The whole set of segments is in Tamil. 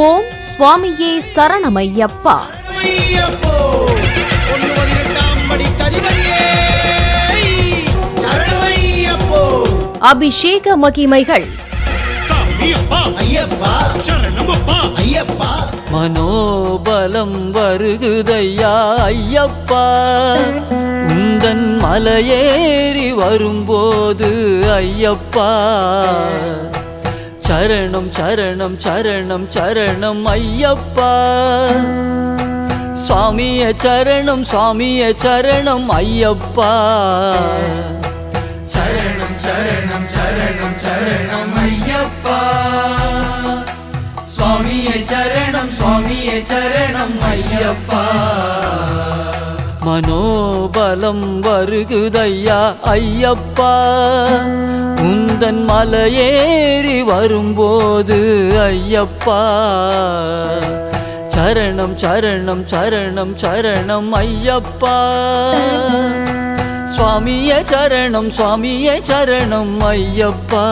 ஓம் சுவாமியே சரணமையப்பா. அபிஷேக மகிமைகள். மனோபலம் வருகுதையா ஐயப்பா, உந்தன் மலையேறி வரும்போது ஐயப்பா, சரணம் சரணம் சரணம் சரணம் ஐயப்பா, சுவாமியே சரணம் சுவாமியே சரணம் ஐயப்பா, சரணம் சரணம் சரணம் சரணம் ஐயப்பா, சுவாமியே சரணம் சுவாமியே சரணம் ஐயப்பா. மனோபலம் வருகுதையா ஐயப்பா, உந்தன் மலையேறி வரும்போது ஐயப்பா, சரணம் சரணம் சரணம் சரணம் ஐயப்பா, சுவாமியே சரணம் சுவாமியே சரணம் ஐயப்பா,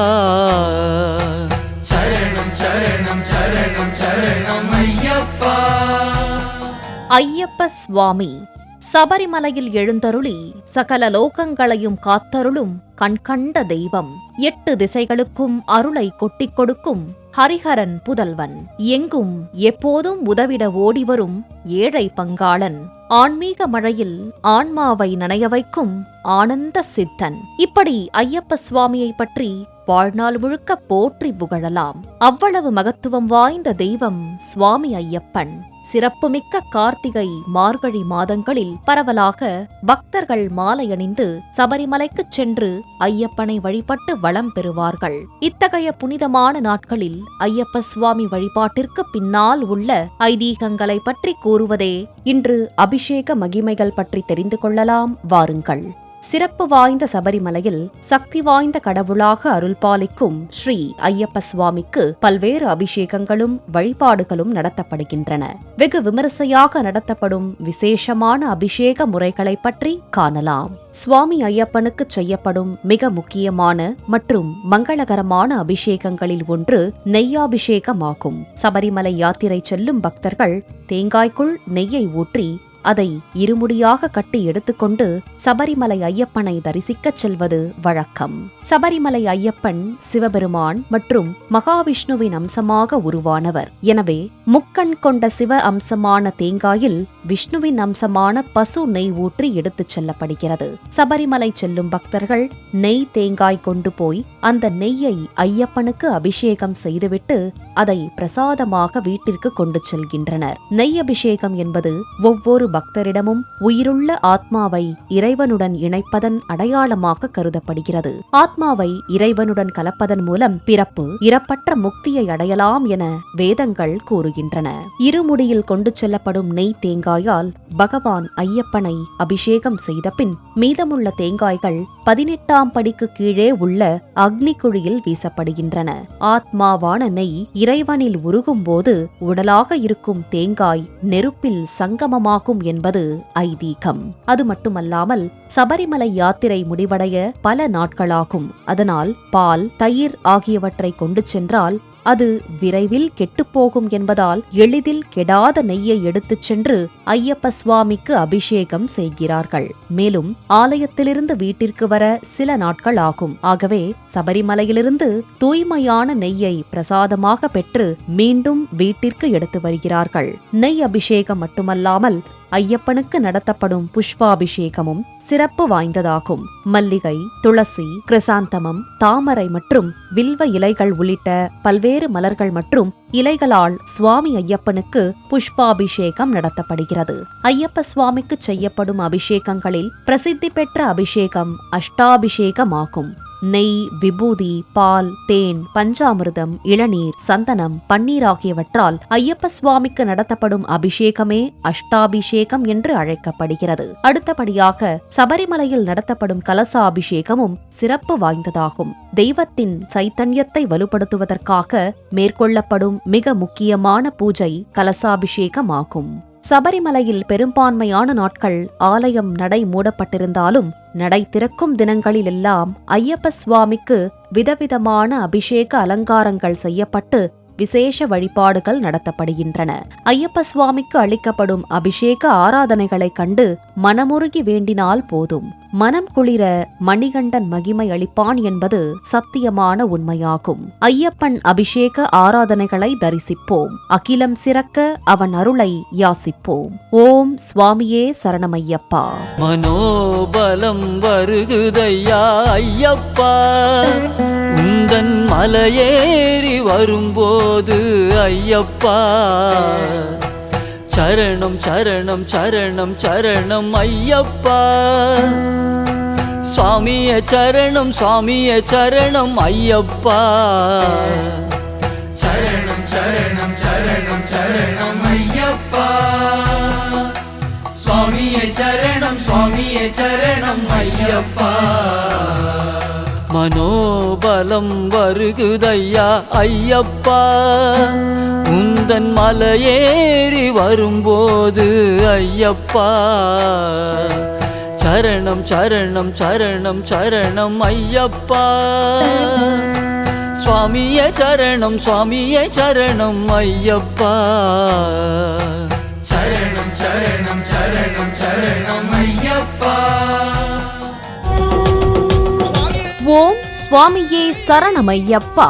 சரணம் சரணம் சரணம் சரணம் ஐயப்பா. ஐயப்ப சுவாமி சபரிமலையில் எழுந்தருளி சகல லோகங்களையும் காத்தருளும் கண்கண்ட தெய்வம். 8 திசைகளுக்கும் அருளை கொட்டிக் கொடுக்கும் ஹரிஹரன் புதல்வன். எங்கும் எப்போதும் உதவிட ஓடிவரும் ஏழை பங்காளன். ஆன்மீக மழையில் ஆன்மாவை நனைய வைக்கும் ஆனந்த சித்தன். இப்படி ஐயப்ப சுவாமியை பற்றி வாழ்நாள் முழுக்க போற்றி புகழலாம். அவ்வளவு மகத்துவம் வாய்ந்த தெய்வம் சுவாமி ஐயப்பன். சிறப்புமிக்க கார்த்திகை மார்கழி மாதங்களில் பரவலாக பக்தர்கள் மாலை அணிந்து சபரிமலைக்குச் சென்று ஐயப்பனை வழிபட்டு வளம் பெறுவார்கள். இத்தகைய புனிதமான நாட்களில் ஐயப்ப சுவாமி வழிபாட்டிற்கு பின்னால் உள்ள ஐதீகங்களை பற்றி கூறுவதே இன்று அபிஷேக மகிமைகள் பற்றி தெரிந்து கொள்ளலாம். வாருங்கள். சிறப்பு வாய்ந்த சபரிமலையில் சக்தி வாய்ந்த கடவுளாக அருள்பாலிக்கும் ஸ்ரீ ஐயப்ப சுவாமிக்கு பல்வேறு அபிஷேகங்களும் வழிபாடுகளும் நடத்தப்படுகின்றன. வெகு விமரிசையாக நடத்தப்படும் விசேஷமான அபிஷேக முறைகளை பற்றி காணலாம். சுவாமி ஐயப்பனுக்கு செய்யப்படும் மிக முக்கியமான மற்றும் மங்களகரமான அபிஷேகங்களில் ஒன்று நெய்யாபிஷேகமாகும். சபரிமலை யாத்திரை செல்லும் பக்தர்கள் தேங்காய்க்குள் நெய்யை ஊற்றி அதை இருமுடியாக கட்டி எடுத்துக்கொண்டு சபரிமலை ஐயப்பனை தரிசிக்கச் செல்வது வழக்கம். சபரிமலை ஐயப்பன் சிவபெருமான் மற்றும் மகாவிஷ்ணுவின் அம்சமாக உருவானவர். எனவே முக்கண் கொண்ட சிவ அம்சமான தேங்காயில் விஷ்ணுவின் அம்சமான பசு நெய் ஊற்றி எடுத்துச் செல்லப்படுகிறது. சபரிமலை செல்லும் பக்தர்கள் நெய் தேங்காய் கொண்டு போய் அந்த நெய்யை ஐயப்பனுக்கு அபிஷேகம் செய்துவிட்டு அதை பிரசாதமாக வீட்டிற்கு கொண்டு செல்கின்றனர். நெய் அபிஷேகம் என்பது ஒவ்வொரு பக்தரிடமும் உயிருள்ள ஆத்மாவை இறைவனுடன் இணைப்பதன் அடையாளமாக கருதப்படுகிறது. ஆத்மாவை இறைவனுடன் கலப்பதன் மூலம் பிறப்பு இறப்பற்ற முக்தியை அடையலாம் என வேதங்கள் கூறுகின்றன. இருமுடியில் கொண்டு செல்லப்படும் நெய் தேங்காயால் பகவான் ஐயப்பனை அபிஷேகம் செய்த பின் மீதமுள்ள தேங்காய்கள் 18ஆம் படிக்கு கீழே உள்ள அக்னி குழியில் வீசப்படுகின்றன. ஆத்மாவான நெய் இறைவனில் உருகும் போது உடலாக இருக்கும் தேங்காய் நெருப்பில் சங்கமமாகும் என்பது ஐதீகம். அது மட்டுமல்லாமல் சபரிமலை யாத்திரை முடிவடைய பல நாட்களாகும். அதனால் பால், தயிர் ஆகியவற்றை கொண்டு சென்றால் அது விரைவில் கெட்டுப்போகும் என்பதால் எளிதில் கெடாத நெய்யை எடுத்துச் சென்று ஐயப்ப சுவாமிக்கு அபிஷேகம் செய்கிறார்கள். மேலும் ஆலயத்திலிருந்து வீட்டிற்கு வர சில நாட்கள் ஆகும். ஆகவே சபரிமலையிலிருந்து தூய்மையான நெய்யை பிரசாதமாக பெற்று மீண்டும் வீட்டிற்கு எடுத்து வருகிறார்கள். நெய் அபிஷேகம் மட்டுமல்லாமல் ஐயப்பனுக்கு நடத்தப்படும் புஷ்பாபிஷேகமும் சிறப்பு வாய்ந்ததாகும். மல்லிகை, துளசி, கிரிசாந்தமம், தாமரை மற்றும் வில்வ இலைகள் உள்ளிட்ட பல்வேறு மலர்கள் மற்றும் இலைகளால் சுவாமி ஐயப்பனுக்கு புஷ்பாபிஷேகம் நடத்தப்படுகிறது. ஐயப்ப சுவாமிக்கு செய்யப்படும் அபிஷேகங்களில் பிரசித்தி பெற்ற அபிஷேகம் அஷ்டாபிஷேகமாகும். நெய், விபூதி, பால், தேன், பஞ்சாமிர்தம், இளநீர், சந்தனம், பன்னீர் ஆகியவற்றால் ஐயப்ப சுவாமிக்கு நடத்தப்படும் அபிஷேகமே அஷ்டாபிஷேகம் என்று அழைக்கப்படுகிறது. அடுத்தபடியாக சபரிமலையில் நடத்தப்படும் கலசாபிஷேகமும் சிறப்பு வாய்ந்ததாகும். தெய்வத்தின் சைத்தன்யத்தை வலுப்படுத்துவதற்காக மேற்கொள்ளப்படும் மிக முக்கியமான பூஜை கலசாபிஷேகமாகும். சபரிமலையில் பெரும்பான்மையான நாட்கள் ஆலயம் நடை மூடப்பட்டிருந்தாலும் நடை திறக்கும் தினங்களிலெல்லாம் ஐயப்ப சுவாமிக்கு விதவிதமான அபிஷேக அலங்காரங்கள் செய்யப்பட்டு விசேஷ வழிபாடுகள் நடத்தப்படுகின்றன. ஐயப்ப சுவாமிக்கு அளிக்கப்படும் அபிஷேக ஆராதனைகளைக் கண்டு மனமுருகி வேண்டினால் போதும், மனம் குளிர மணிகண்டன் மகிமை அளிப்பான் என்பது சத்தியமான உண்மையாகும். ஐயப்பன் அபிஷேக ஆராதனைகளை தரிசிப்போம், அகிலம் சிறக்க அவன் அருளை யாசிப்போம். ஓம் சுவாமியே சரணமையப்பா. மனோபலம் வருகுதையா ஐயப்பா, உந்தன் மலையேறி வரும்போது ஐயப்பா, சரணம் சரணம் சரணம் சரணம் ஐயப்பா, சுவாமியே சரணம் சுவாமியே சரணம் ஐயப்பா, சரணம் சரணம் சரணம் சரணம் ஐயப்பா, சுவாமியே சரணம் சுவாமியே சரணம் ஐயப்பா. மனோபலம் வருகுதையா ஐயப்பா, உந்தன் மலையேறி வரும்போது ஐயப்பா, சரணம் சரணம் சரணம் சரணம் ஐயப்பா, சுவாமியே சரணம் சுவாமியே சரணம் ஐயப்பா, சரணம் சரணம் சரணம் சரணம் ஐயப்பா. ஓம் சுவாமியே சரணமையப்பா.